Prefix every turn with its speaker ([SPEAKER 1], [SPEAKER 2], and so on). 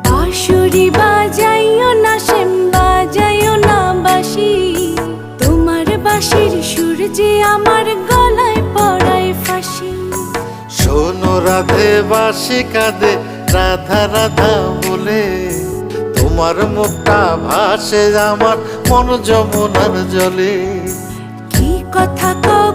[SPEAKER 1] বাঁশুরি বাজাইও না শ্যাম, বাজাইও না বাঁশি, তোমার বাঁশির সুর যে আমার গলায় পড়ায় ফাঁসি।
[SPEAKER 2] শোনো রাধে বাঁশি কাঁদে রাধা রাধা বলে, তোমার মুখটা ভাসে আমার মন যমুনার জলে।
[SPEAKER 1] কি কথা কও